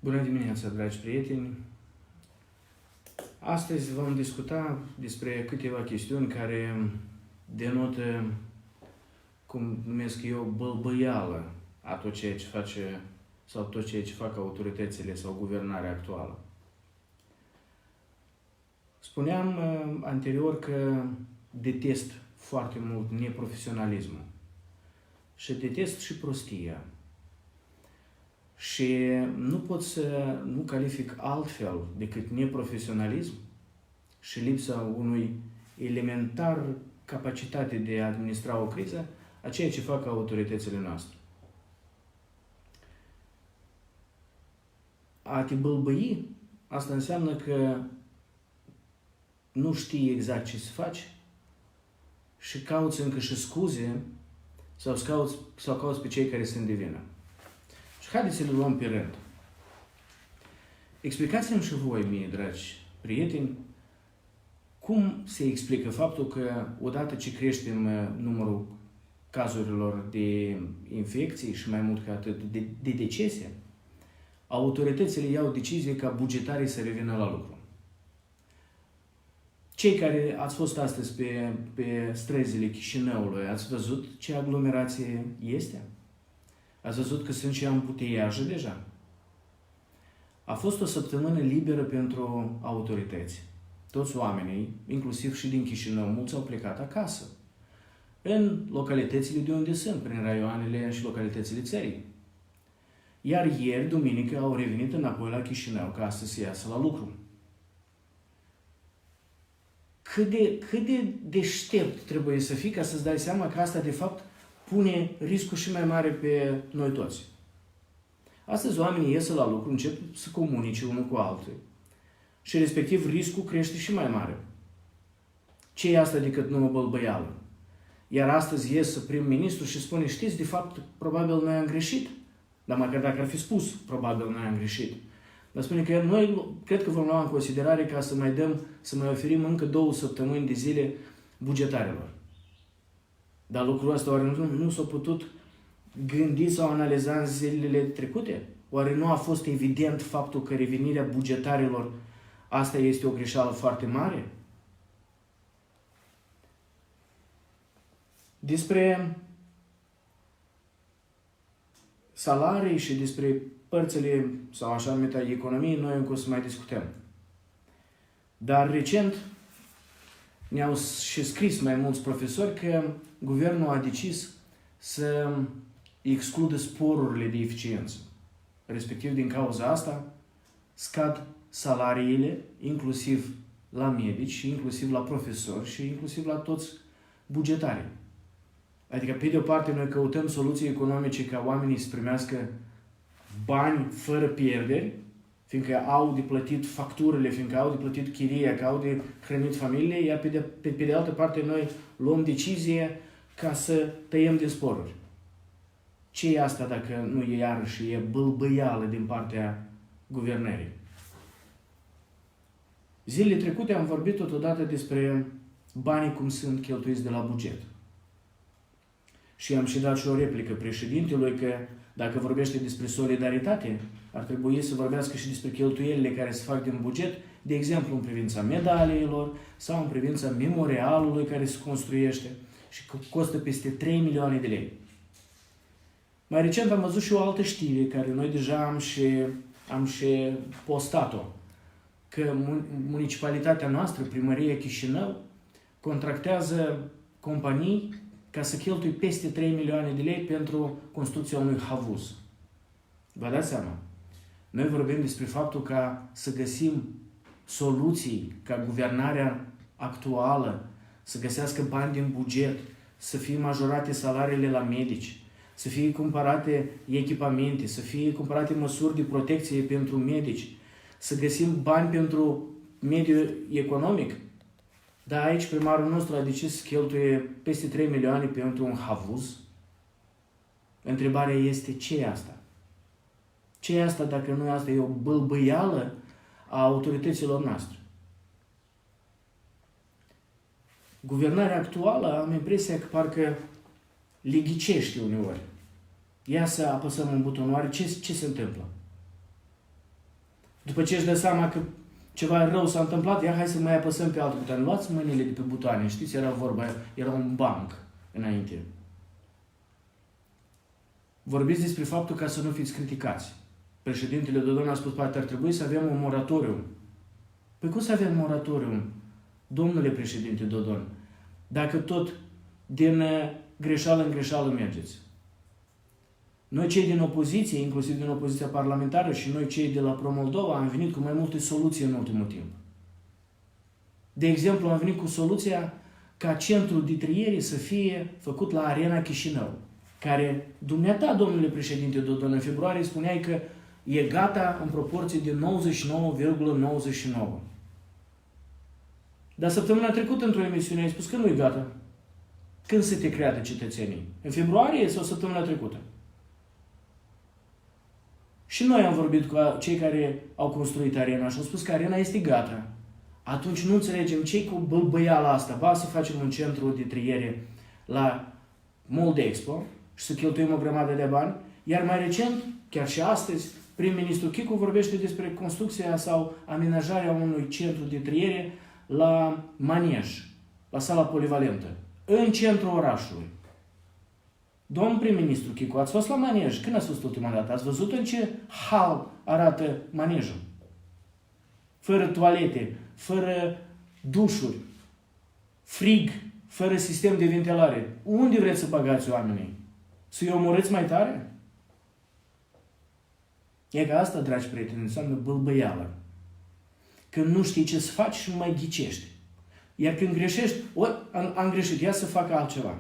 Bună dimineața, dragi prieteni! Astăzi vom discuta despre câteva chestiuni care denotă, cum numesc eu, bălbăială a tot ceea ce face sau tot ceea ce fac autoritățile sau guvernarea actuală. Spuneam anterior că detest foarte mult neprofesionalismul și detest și prostia. Și nu pot să nu calific altfel decât neprofesionalism și lipsa unui elementar capacitate de a administra o criză a ceea ce fac autoritățile noastre. A te bâlbâi, asta înseamnă că nu știi exact ce să faci și cauți încă și scuze sau cauți pe cei care sunt de vină. Și haideți să le luăm pe rând. Explicați-mi și voi mie, dragi prieteni, cum se explică faptul că odată ce creștem numărul cazurilor de infecții și mai mult ca atât de decese, autoritățile iau decizie ca bugetarii să revină la lucru. Cei care ați fost astăzi pe străzile Chișinăului, ați văzut ce aglomerație este? Ați văzut că sunt și ambuteiaje deja? A fost o săptămână liberă pentru autorități. Toți oamenii, inclusiv și din Chișinău, mulți au plecat acasă. În localitățile de unde sunt, prin raioanele și localitățile țării. Iar ieri, duminică, au revenit înapoi la Chișinău ca să se iasă la lucru. Cât de deștept trebuie să fii ca să-ți dai seama că asta, de fapt, pune riscul și mai mare pe noi toți. Astăzi oamenii ies la lucru, încep să comunice unul cu altul. Și respectiv riscul crește și mai mare. Ce e asta decât nu o bălbăială? Iar astăzi ies prim-ministru și spune, știți, de fapt, probabil noi am greșit. Dar măcar dacă ar fi spus, probabil noi am greșit. Dar spune că noi cred că vom lua în considerare ca să mai oferim încă 2 săptămâni de zile bugetarilor. Dar lucrul ăsta oare nu s-a putut gândi sau analiza în zilele trecute? Oare nu a fost evident faptul că revenirea bugetarilor, asta este o greșeală foarte mare? Despre salarii și despre părțile, sau așa numită economie, noi încă o să mai discutăm. Dar recent ne-au și scris mai mulți profesori că guvernul a decis să excludă sporurile de eficiență. Respectiv, din cauza asta, scad salariile, inclusiv la medici, inclusiv la profesori și inclusiv la toți bugetarii. Adică, pe de o parte, noi căutăm soluții economice ca oamenii să primească bani fără pierderi, fiindcă au de plătit facturile, fiindcă au de plătit chiria, că au de hrănit familiile, iar pe de altă parte noi luăm decizie ca să tăiem din sporuri. Ce e asta dacă nu e iarăși e bâlbâială din partea guvernării? Zilele trecute am vorbit totodată despre banii cum sunt cheltuiți de la buget. Și am și dat și o replică președintelui că dacă vorbește despre solidaritate, ar trebui să vorbească și despre cheltuielile care se fac din buget, de exemplu în privința medaliilor sau în privința memorialului care se construiește și costă peste 3 milioane de lei. Mai recent am văzut și o altă știre care noi deja am și postat-o, că municipalitatea noastră, Primăria Chișinău, contractează companii ca să cheltui peste 3 milioane de lei pentru construcția unui havuz. Vă dați seama? Noi vorbim despre faptul ca să găsim soluții, ca guvernarea actuală să găsească bani din buget, să fie majorate salariile la medici, să fie cumpărate echipamente, să fie cumpărate măsuri de protecție pentru medici, să găsim bani pentru mediul economic. Dar aici primarul nostru a decis să cheltuie peste 3 milioane pentru un havuz. Întrebarea este, ce e asta? Ce e asta dacă nu asta e o bâlbâială a autorităților noastre? Guvernarea actuală am impresia că parcă lighicește uneori. Ia să apăsăm un buton, oare ce se întâmplă? După ce își dă seama că ceva rău s-a întâmplat, hai să mai apăsăm pe altul buton. Luați mâinile de pe butoane, știți, era vorba, era un banc înainte. Vorbiți despre faptul ca să nu fiți criticați. Președintele Dodon a spus, poate ar trebui să avem un moratoriu. Păi cum să avem moratoriu, domnule președinte Dodon, dacă tot din greșeală în greșeală mergeți? Noi cei din opoziție, inclusiv din opoziția parlamentară și noi cei de la Pro-Moldova am venit cu mai multe soluții în ultimul timp. De exemplu, am venit cu soluția ca centrul de triere să fie făcut la Arena Chișinău, care dumneata, domnule președinte Dodon, în februarie spuneai că e gata în proporție de 99,99. Dar săptămâna trecută, într-o emisiune, ai spus că nu e gata. Când să te creadă cetățenii? În februarie sau săptămâna trecută? Și noi am vorbit cu cei care au construit arena și au spus că arena este gata. Atunci nu înțelegem ce cu bălbăiala asta. Ba să facem un centru de triere la Moldexpo și să cheltuim o grămadă de bani. Iar mai recent, chiar și astăzi, prim-ministru Chicu vorbește despre construcția sau amenajarea unui centru de triere la Manej, la sala polivalentă, în centrul orașului. Domn prim-ministru Chicu, ați fost la Manej? Când ați fost ultima dată? Ați văzut în ce hal arată manejul? Fără toalete, fără dușuri, frig, fără sistem de ventilare. Unde vreți să băgați oamenii? Să-i omorâți mai tare? E ca asta, dragi prieteni, înseamnă bâlbăială. Când nu știi ce să faci și nu mai ghicești. Iar când greșești, am greșit, ia să fac altceva.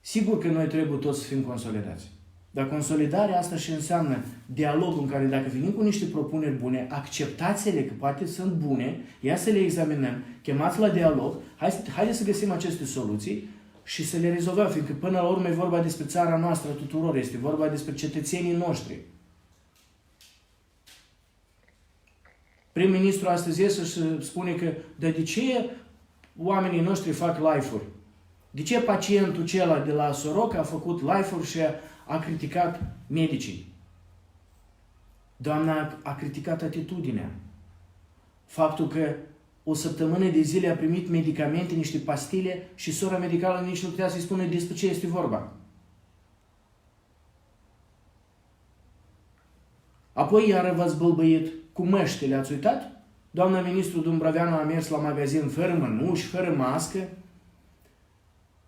Sigur că noi trebuie toți să fim consolidați. Dar consolidarea asta și înseamnă dialogul în care dacă venim cu niște propuneri bune, acceptați-le că poate sunt bune, ia să le examinăm, chemați la dialog, haideți să găsim aceste soluții și să le rezolvăm, fiindcă până la urmă e vorba despre țara noastră tuturor, este vorba despre cetățenii noștri. Prim-ministru astăzi iese și spune că de ce oamenii noștri fac live-uri? De ce pacientul acela de la Soroca a făcut live-uri și a criticat medicii? Doamna a criticat atitudinea. Faptul că o săptămână de zile a primit medicamente, niște pastile și sora medicală nici nu putea să-i spună despre ce este vorba. Apoi iară v-ați bălbăit cu măștile, ați uitat? Doamna ministru Dumbrăveanu a mers la magazin fără mănuși, fără mască,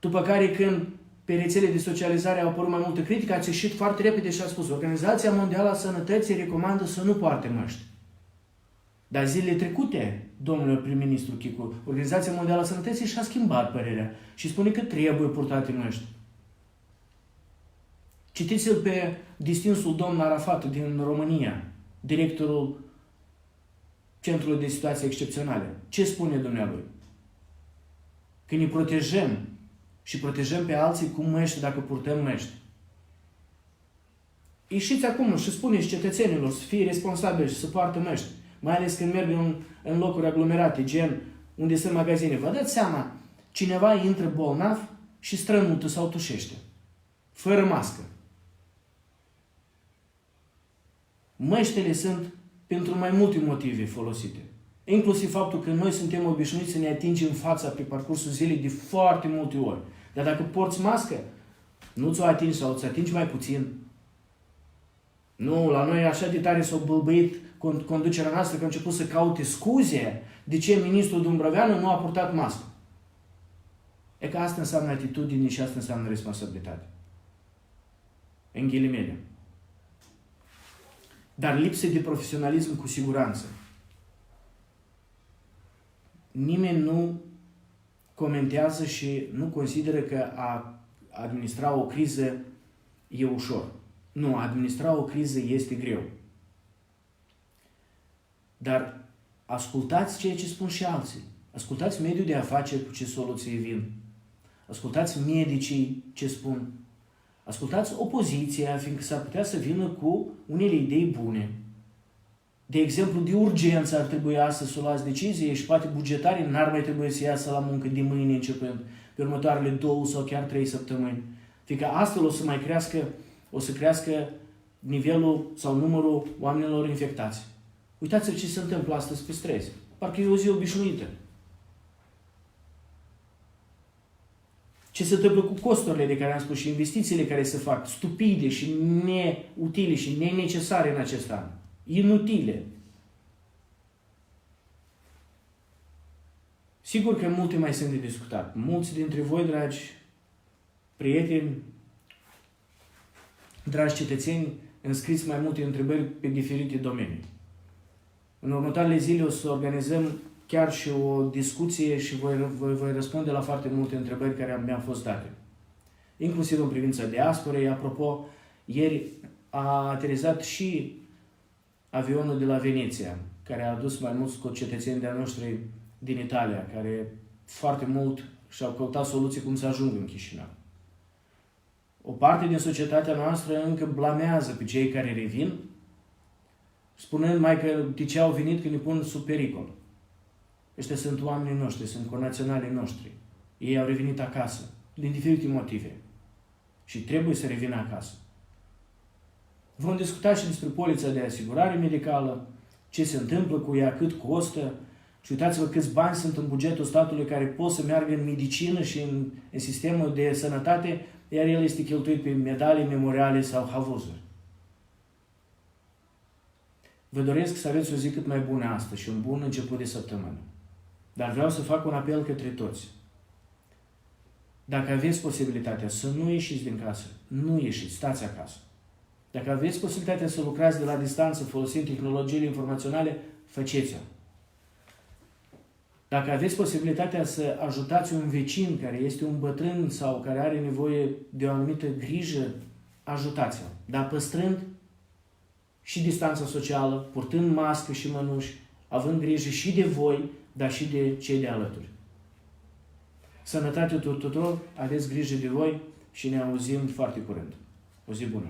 după care când pe rețele de socializare au apărut mai multă critică, ați ieșit foarte repede și a spus Organizația Mondială a Sănătății recomandă să nu poarte măști. Dar zilele trecute, domnule prim-ministru Chicu, Organizația Mondială a Sănătății și-a schimbat părerea și spune că trebuie purtate măști. Citiți-l pe distinsul domn Arafat din România, directorul Centrului de Situații Excepționale. Ce spune dumnealui? Că ne protejăm și protejăm pe alții cu măști dacă purtăm măști. Ieșiți acum și spuneți cetățenilor să fie responsabili și să poartă măști. Mai ales când merg în locuri aglomerate, gen unde sunt magazine. Vă dați seama, cineva intră bolnav și strănută sau tușește. Fără mască. Măștile sunt pentru mai multe motive folosite. Inclusiv faptul că noi suntem obișnuiți să ne atingem fața pe parcursul zilei de foarte multe ori. Dar dacă porți mască, nu ți-o atingi sau ți-o atingi mai puțin. Nu, la noi așa de tare s-au bâlbâit conducerea noastră că a început să caute scuze de ce ministrul Dumbrăveanu nu a purtat mască. E că asta înseamnă atitudine și asta înseamnă responsabilitate. În ghilimele. Dar lipsă de profesionalism cu siguranță. Nimeni nu comentează și nu consideră că a administra o criză e ușor. Nu, a administra o criză este greu. Dar ascultați ceea ce spun și alții. Ascultați mediul de afaceri cu ce soluții vin. Ascultați medicii ce spun. Ascultați opoziția, fiindcă s-ar putea să vină cu unele idei bune. De exemplu, de urgență ar trebui astăzi să luați decizie și poate bugetarii n-ar mai trebui să iasă la muncă de mâine începând, pe următoarele 2 sau chiar 3 săptămâni. Fiindcă astfel o să crească nivelul sau numărul oamenilor infectați. Uitați-vă ce se întâmplă astăzi pe străzi. Parcă e o zi obișnuită. Ce se întâmplă cu costurile de care am spus și investițiile care se fac, stupide și neutile și nenecesare în acest an. Inutile. Sigur că multe mai sunt de discutat. Mulți dintre voi, dragi prieteni, dragi cetățeni, înscriți mai multe întrebări pe diferite domenii. În următoarele zile o să organizăm chiar și o discuție și voi răspunde la foarte multe întrebări care mi-au fost date. Inclusiv în privința diasporei. Apropo, ieri a aterizat și avionul de la Veneția, care a adus mai mulți cetățeni de-a noștri din Italia, care foarte mult și-au căutat soluții cum să ajungă în Chișinău. O parte din societatea noastră încă blamează pe cei care revin, spunând mai că de ce au venit, că ne pun sub pericol. Ăștia sunt oamenii noștri, sunt conaționalii noștri. Ei au revenit acasă, din diferite motive. Și trebuie să revină acasă. Vom discuta și despre polița de asigurare medicală, ce se întâmplă cu ea, cât costă. Și uitați-vă câți bani sunt în bugetul statului care pot să meargă în medicină și în sistemul de sănătate, iar el este cheltuit pe medalii, memoriale sau havuzuri. Vă doresc să aveți o zi cât mai bună astăzi și un bun început de săptămână. Dar vreau să fac un apel către toți. Dacă aveți posibilitatea să nu ieșiți din casă, nu ieșiți, stați acasă. Dacă aveți posibilitatea să lucrați de la distanță folosind tehnologiile informaționale, faceți-o. Dacă aveți posibilitatea să ajutați un vecin care este un bătrân sau care are nevoie de o anumită grijă, ajutați-o. Dar păstrând și distanța socială, purtând mască și mănuși, având grijă și de voi, dar și de cei de alături. Sănătate tuturor, aveți grijă de voi și ne auzim foarte curând. O zi bună!